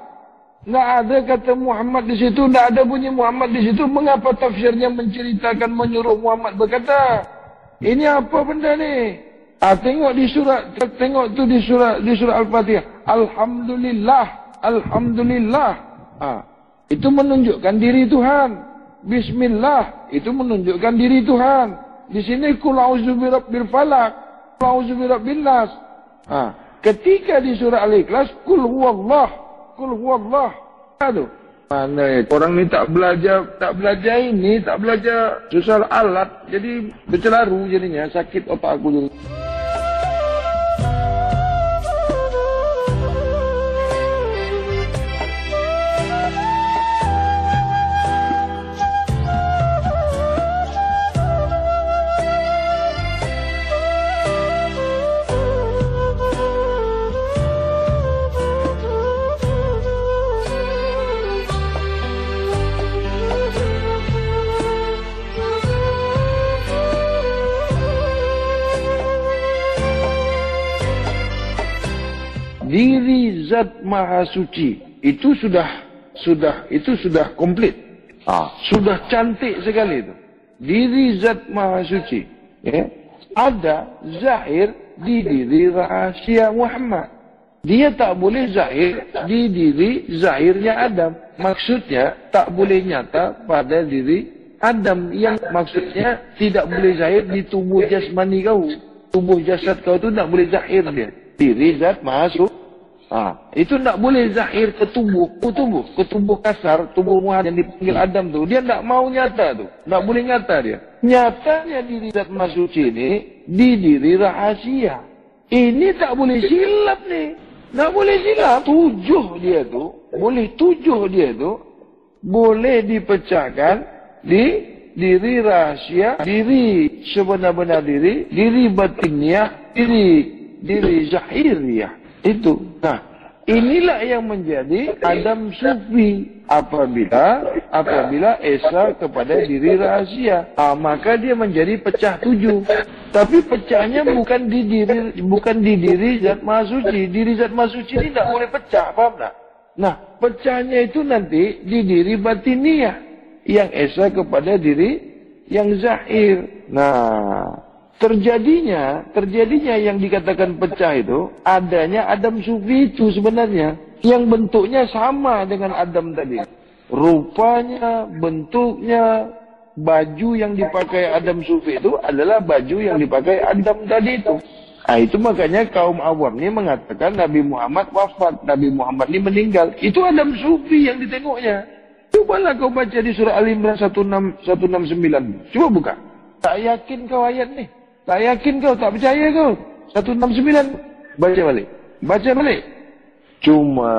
Tidak ada kata Muhammad di situ, tidak ada bunyi Muhammad di situ. Mengapa tafsirnya menceritakan, menyuruh Muhammad berkata? Ini apa benda ni? Tengok di surat Al-Fatihah. Alhamdulillah. Itu menunjukkan diri Tuhan. Bismillah, itu menunjukkan diri Tuhan. Di sini Qul a'udzu birabbil falaq, Qul a'udzu birabbin nas. Ketika di surah Al-Ikhlas Qul huwallah. Aduh. Mana ya? Orang ni tak belajar susah alat, jadi bercelaru jadinya, sakit otak aku jadi. Diri Zat Maha Suci itu sudah komplit. Sudah cantik sekali itu. Diri Zat Maha Suci. Ya. Ada zahir di diri rahasia Muhammad. Dia tak boleh zahir di diri zahirnya Adam. Maksudnya tak boleh nyata pada diri Adam. Yang maksudnya tidak boleh zahir di tubuh jasmani kau. Tubuh jasad kau tu tak boleh zahir dia. Diri Zat Maha Suci. Itu tak boleh zahir ke tubuh kasar, tubuh Muhammad yang dipanggil Adam tu. Dia tak mau nyata tu. Tak boleh nyata dia. Nyatanya diri Zat Maha Suci ni di diri rahasia. Ini tak boleh silap ni. Tak boleh silap. Tujuh dia tu boleh dipecahkan di diri rahasia, diri sebenar-benar diri batiniah, diri zahiriah. Itu. Nah, inilah yang menjadi Adam Sufi apabila esa kepada diri rahasia. Maka dia menjadi pecah 7. Tapi pecahnya bukan di diri Zat Maha Suci. Diri Zat Maha Suci ini tidak boleh pecah, paham tak? Nah, pecahnya itu nanti di diri batiniah yang esa kepada diri yang zahir. Nah, terjadinya yang dikatakan pecah itu adanya Adam Sufi itu sebenarnya yang bentuknya sama dengan Adam tadi, rupanya, bentuknya, baju yang dipakai Adam Sufi itu adalah baju yang dipakai Adam tadi itu. Itu makanya kaum awam ni mengatakan Nabi Muhammad wafat, Nabi Muhammad ni meninggal. Itu Adam Sufi yang ditengoknya. Cubalah kau baca di surah Al-Imran 169. Cuba buka. Tak yakin kau ayat ni? Tak yakin kau, tak percaya kau. 169. Baca balik. Cuma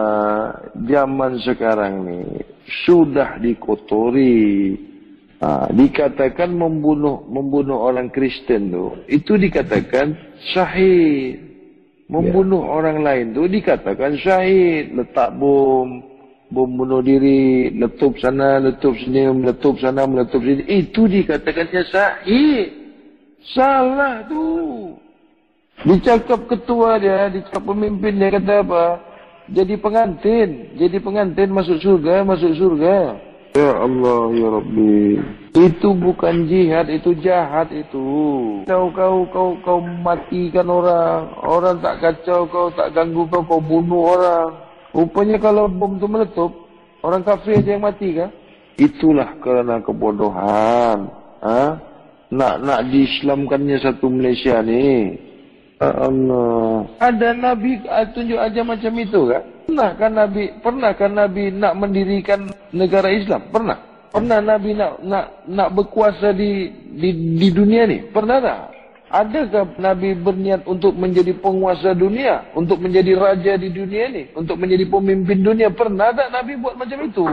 zaman sekarang ni sudah dikotori. Dikatakan membunuh orang Kristen tu, itu dikatakan syahid. Membunuh orang lain tu dikatakan syahid. Letak bom bunuh diri, letup sana, letup sini, meletup sana, meletup sini. Itu dikatakannya syahid. Salah tu. Dicakap ketua dia, dicakap pemimpin dia kata apa? Jadi pengantin masuk surga. Ya Allah, ya Rabbi. Itu bukan jihad, itu jahat itu. Kau matikan orang tak kacau, kau tak ganggu kau bunuh orang. Rupanya kalau bom itu meletup, orang kafir aja yang mati kah? Itulah karena kebodohan. Nak diislamkannya satu Malaysia ni. Allah. Ada Nabi tunjuk aja macam itu kan? Pernahkah Nabi nak mendirikan negara Islam? Pernah Nabi nak berkuasa di dunia ni? Pernah tak? Adakah Nabi berniat untuk menjadi penguasa dunia? Untuk menjadi raja di dunia ni? Untuk menjadi pemimpin dunia? Pernah tak Nabi buat macam itu?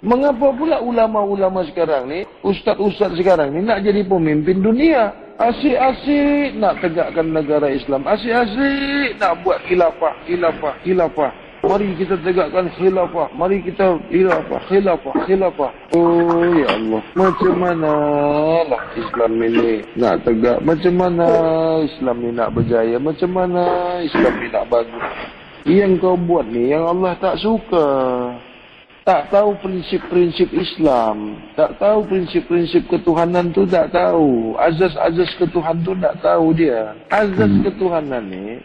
Mengapa pula ulama-ulama sekarang ni, ustaz-ustaz sekarang ni nak jadi pemimpin dunia? Asyik-asyik nak tegakkan negara Islam. Asyik-asyik nak buat khilafah. Mari kita tegakkan khilafah. Mari kita khilafah. Oh ya Allah. Macam mana lah Islam ini nak tegak? Macam mana Islam ni nak berjaya? Macam mana Islam ni nak bagus? Yang kau buat ni yang Allah tak suka. Tak tahu prinsip-prinsip Islam. Tak tahu prinsip-prinsip ketuhanan tu tak tahu. Azas-azas ketuhanan tu tak tahu dia. Azas ketuhanan ni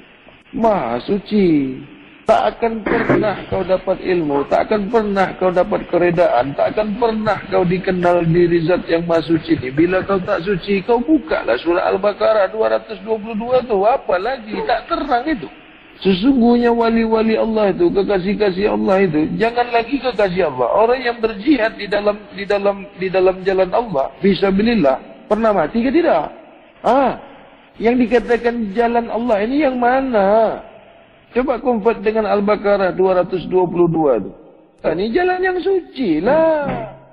Maha Suci. Tak akan pernah kau dapat ilmu. Tak akan pernah kau dapat keredaan. Tak akan pernah kau dikenal diri zat yang Maha Suci ni. Bila kau tak suci, kau bukalah surah Al-Baqarah 222 tu. Apa lagi? Tak terang itu. Sesungguhnya wali-wali Allah itu, kekasih-kasih Allah itu, jangan lagi kekasih Allah. Orang yang berjihad di dalam jalan Allah, fisabilillah, pernah mati ke tidak? Yang dikatakan jalan Allah ini yang mana? Coba convert dengan Al-Baqarah 222 itu. Ini jalan yang suci lah.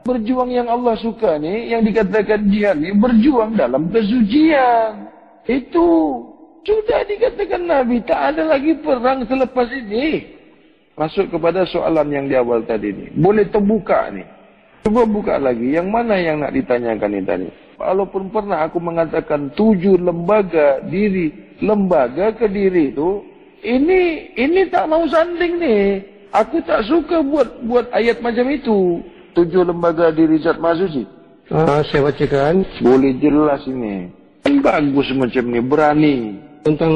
Berjuang yang Allah suka ni, yang dikatakan jihad ni, berjuang dalam kesucian. Itu. Sudah dikatakan Nabi, tak ada lagi perang selepas ini. Masuk kepada soalan yang di awal tadi ni. Boleh terbuka ni. Cuba buka lagi. Yang mana yang nak ditanyakan ni tadi? Walaupun pernah aku mengatakan 7 lembaga diri. Lembaga ke diri tu. Ini tak mau sanding ni. Aku tak suka buat ayat macam itu. 7 lembaga diri zat Maha Suci. Saya bacakan. Boleh jelas ini. Bagus macam ni. Berani. Tentang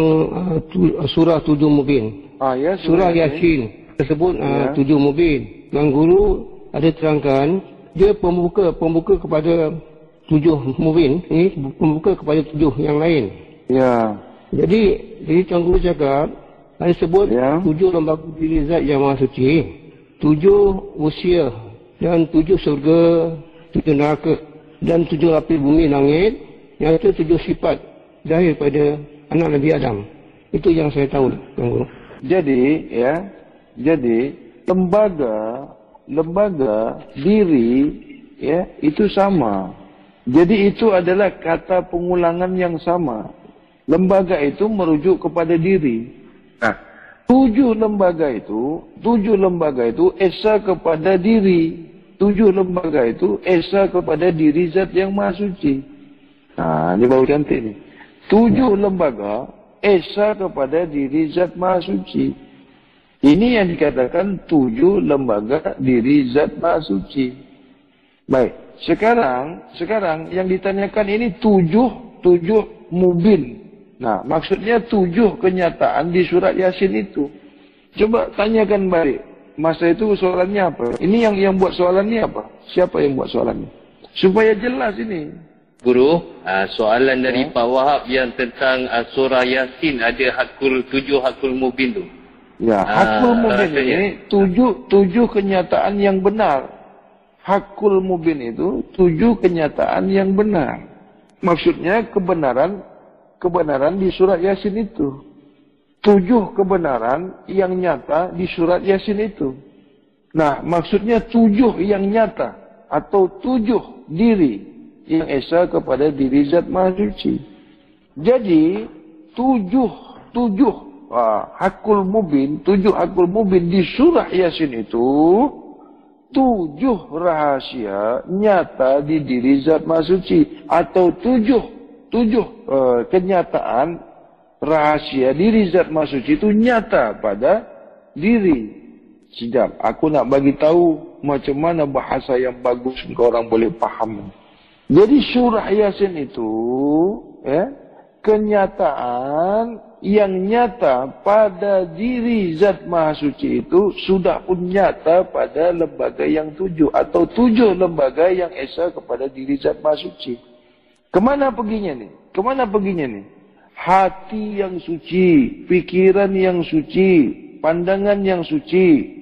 surah 7 Mubin. Ya, surah Yasin tersebut 7 Mubin. Dan guru ada terangkan dia pembuka kepada 7 Mubin ini, pembuka kepada 7 yang lain. Ya. Jadi Tuan Guru cakap ada sebut 7 lembaga diri zat yang Maha Suci, 7 usia dan 7 surga, 7 neraka dan 7 api bumi langit, yang itu 7 sifat zahir pada anak Nabi Adam. Itu yang saya tahu, Tuan Guru. Jadi lembaga diri itu sama. Jadi itu adalah kata pengulangan yang sama. Lembaga itu merujuk kepada diri. 7 lembaga itu esa kepada diri. 7 lembaga itu esa kepada diri zat yang Maha Suci. Ini baru cantik ni. 7 lembaga esa kepada diri zat Maha Suci. Ini yang dikatakan 7 lembaga diri zat Maha Suci. Baik, sekarang yang ditanyakan ini 7 mubin. Maksudnya 7 kenyataan di surat Yasin itu. Coba tanyakan balik. Masa itu soalannya apa? Ini yang buat soalan ni apa? Siapa yang buat soalan ni? Supaya jelas ini. Guru, soalan dari Pak Wahab yang tentang surah Yasin ada 7 hakul mubin tu. Ya, hakul mubin ini 7 kenyataan yang benar. Hakul mubin itu 7 kenyataan yang benar. Maksudnya kebenaran di surat Yasin itu. 7 kebenaran yang nyata di surat Yasin itu. Maksudnya 7 yang nyata atau 7 diri yang esa kepada diri zat Maha Suci. Jadi 7 hakul mubin di surah Yasin itu 7 rahasia nyata di diri zat Maha Suci atau 7 kenyataan rahasia diri zat maha suci itu nyata pada diri. Sedap, aku nak bagi tahu macam mana bahasa yang bagus orang boleh faham. Jadi surah Yasin itu kenyataan yang nyata pada diri zat maha suci itu sudah pun nyata pada lembaga yang 7 atau 7 lembaga yang esa kepada diri zat maha suci. Kemana perginya nih? Kemana perginya nih? Hati yang suci, pikiran yang suci, pandangan yang suci,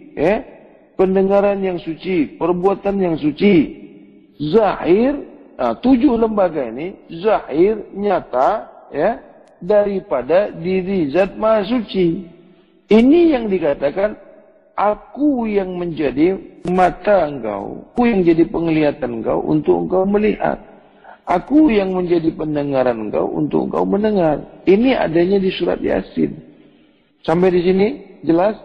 pendengaran yang suci, perbuatan yang suci, zahir, 7 lembaga ini zahir nyata daripada diri zat maha suci. Ini yang dikatakan aku yang menjadi mata engkau, aku yang jadi penglihatan engkau untuk engkau melihat, aku yang menjadi pendengaran engkau untuk engkau mendengar. Ini adanya di surat Yasin. Sampai di sini jelas?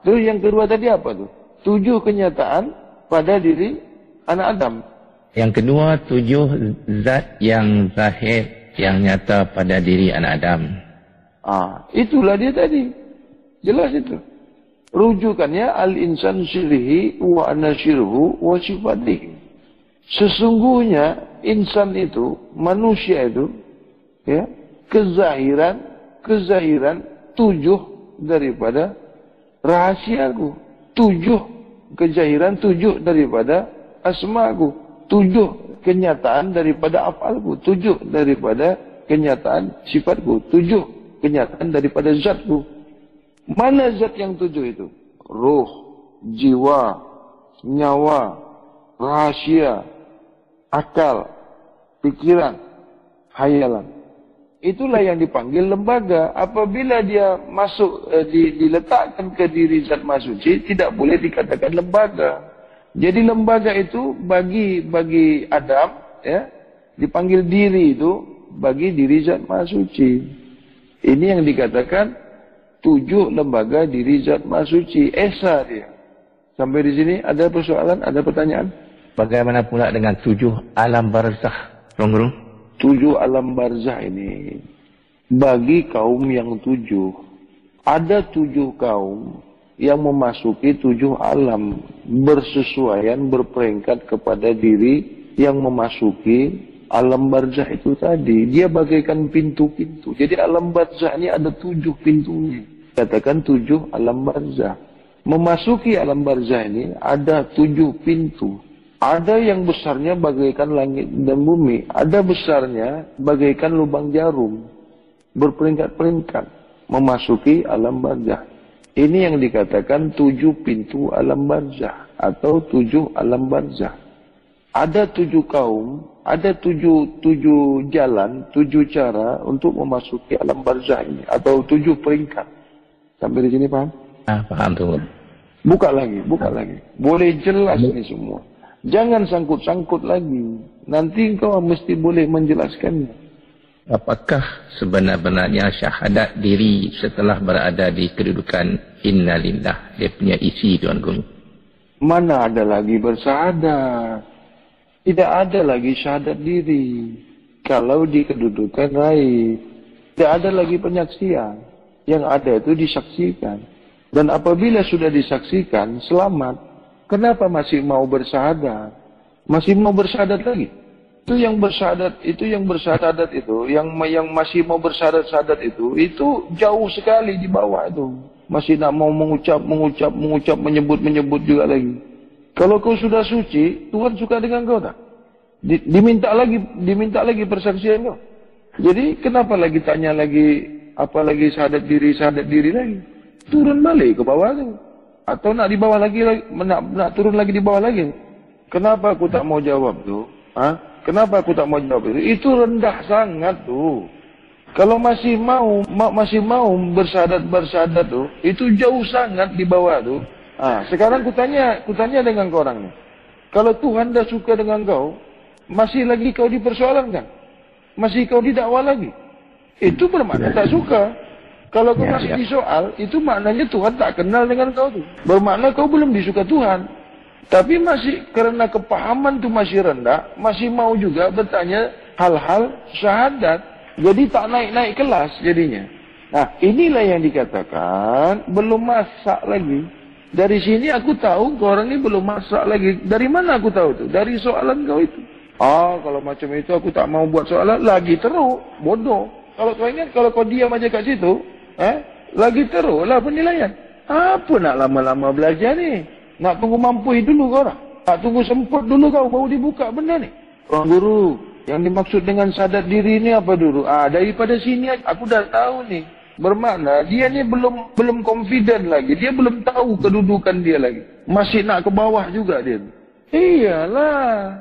Terus yang kedua tadi apa tuh? 7 kenyataan pada diri anak Adam. Yang kedua 7 zat yang zahir yang nyata pada diri anak Adam. Itulah dia tadi. Jelas itu. Rujukannya al-insan syirhi wa anashirhu wa sifatihi. Sesungguhnya insan itu, manusia itu, kezahiran 7 daripada rahasiaku, 7 kejahiran, 7 daripada asmaku, 7 kenyataan daripada afalku, 7 daripada kenyataan sifatku, 7 kenyataan daripada zatku. Mana zat yang 7 itu? Ruh, jiwa, nyawa, rahasia, akal, pikiran, hayalan. Itulah yang dipanggil lembaga. Apabila dia masuk, diletakkan ke diri zat maha suci, tidak boleh dikatakan lembaga. Jadi lembaga itu bagi Adam, dipanggil diri itu bagi diri zat maha suci. Ini yang dikatakan 7 lembaga diri zat maha suci. Esa dia. Sampai di sini ada persoalan, ada pertanyaan? Bagaimana pula dengan 7 alam barzakh, Tuan Guru? 7 alam barzah ini bagi kaum yang 7. Ada 7 kaum yang memasuki 7 alam bersesuaian, berperingkat kepada diri yang memasuki alam barzah itu tadi. Dia bagaikan pintu-pintu. Jadi alam barzah ini ada 7 pintunya. Katakan 7 alam barzah. Memasuki alam barzah ini ada 7 pintu. Ada yang besarnya bagaikan langit dan bumi. Ada besarnya bagaikan lubang jarum. Berperingkat-peringkat. Memasuki alam barzah. Ini yang dikatakan 7 pintu alam barzah. Atau 7 alam barzah. Ada 7 kaum. Ada 7 jalan. 7 cara untuk memasuki alam barzah ini. Atau 7 peringkat. Sampai di sini paham? Paham tuh. Buka lagi. Boleh jelas ini semua. Jangan sangkut-sangkut lagi. Nanti engkau mesti boleh menjelaskannya. Apakah sebenar-benarnya syahadat diri setelah berada di kedudukan innalillah? Dia punya isi, Tuan Guru. Mana ada lagi bersyahadat? Tidak ada lagi syahadat diri. Kalau di kedudukan raib. Tidak ada lagi penyaksian. Yang ada itu disaksikan. Dan apabila sudah disaksikan, selamat. Kenapa masih mau bersyahadat? Masih mau bersyahadat lagi? Itu yang bersyahadat itu, yang masih mau bersyahadat itu jauh sekali di bawah itu. Masih nak mau mengucap, menyebut juga lagi. Kalau kau sudah suci, Tuhan suka dengan kau tak? Diminta lagi persaksian kau. Jadi kenapa lagi tanya lagi, apalagi syahadat diri lagi? Turun balik ke bawah tu. Atau nak di bawah lagi, nak turun lagi di bawah lagi. Kenapa aku tak mau jawab tu? Kenapa aku tak mau jawab itu? Itu rendah sangat tu. Kalau masih mau bersyahadat tu, itu jauh sangat di bawah tu. Sekarang kutanya dengan kau orang ni. Kalau Tuhan dah suka dengan kau, masih lagi kau dipersoalankan? Masih kau didakwa lagi? Itu bermakna tak suka. Kalau kau masih disoal, itu maknanya Tuhan tak kenal dengan kau tu. Bermakna kau belum disuka Tuhan. Tapi masih kerana kepahaman tu masih rendah, masih mau juga bertanya hal-hal syahadat. Jadi tak naik-naik kelas jadinya. Nah, inilah yang dikatakan belum masak lagi. Dari sini aku tahu kau orang ini belum masak lagi. Dari mana aku tahu tu? Dari soalan kau itu. Kalau macam itu aku tak mau buat soalan, lagi teruk, bodoh. Kalau kau ingat, kalau kau diam aja kat situ, lagi teruk lah penilaian. Apa nak lama-lama belajar ni? Nak tunggu mampu dulu kau orang? Nak tunggu semput dulu kau baru dibuka benda ni? Tuan Guru, yang dimaksud dengan sadar diri ni apa dulu? Daripada sini aku dah tahu ni. Bermakna dia ni belum confident lagi. Dia belum tahu kedudukan dia lagi. Masih nak ke bawah juga dia. Iyalah.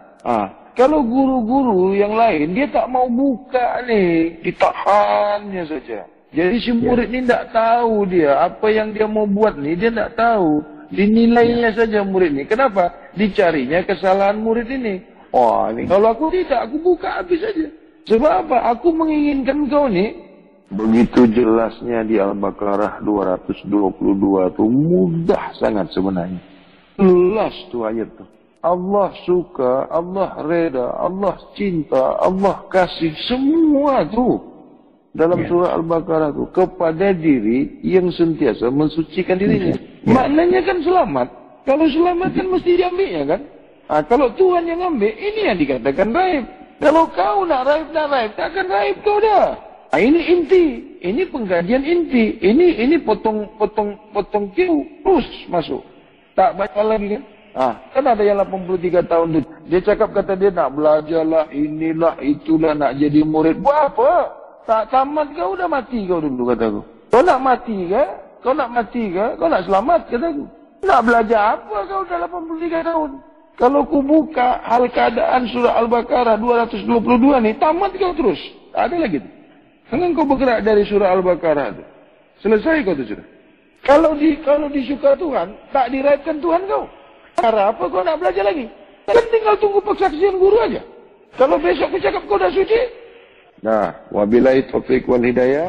Kalau guru-guru yang lain, dia tak mau buka ni. Ditahannya saja. Jadi si murid ni tak tahu dia. Apa yang dia mau buat ni, dia tak tahu. Dinilainya saja murid ni. Kenapa? Dicarinya kesalahan murid ini. Ni kalau aku tidak, aku buka habis saja. Sebab apa? Aku menginginkan kau ni. Begitu jelasnya di Al-Baqarah 222 tu mudah sangat sebenarnya. Jelas tu ayat tu. Allah suka, Allah reda, Allah cinta, Allah kasih semua tu dalam surah Al-Baqarah tu kepada diri yang sentiasa mensucikan dirinya. Maknanya kan selamat. Kalau selamat kan mesti diambilnya kan? Kalau Tuhan yang ambil, ini yang dikatakan raib. Kalau kau nak raib, takkan raib kau dah. Ini inti, ini pengkajian inti, ini potong kiu, terus masuk. Tak baca lagi kan? Kan ada yang 83 tahun tu. Dia cakap kata dia nak belajarlah, inilah, itulah, nak jadi murid. Buat apa? Tak tamat kau dah mati kau dulu kataku. Kau nak mati ke? Kau nak mati ke? Kau nak selamat kataku. Nak belajar apa kau dah 83 tahun? Kalau ku buka hal keadaan surah Al-Baqarah 222 ni, tamat kau terus. Tak ada lagi tu. Jangan kau bergerak dari surah Al-Baqarah tu. Selesai kau tu sudah. Kalau disuka Tuhan, tak diraibkan Tuhan kau. Cara apa kau nak belajar lagi? Kan tinggal tunggu persaksian guru aja. Kalau besok aku cakap kau dah suci. Wabillahi taufiq wal hidayah.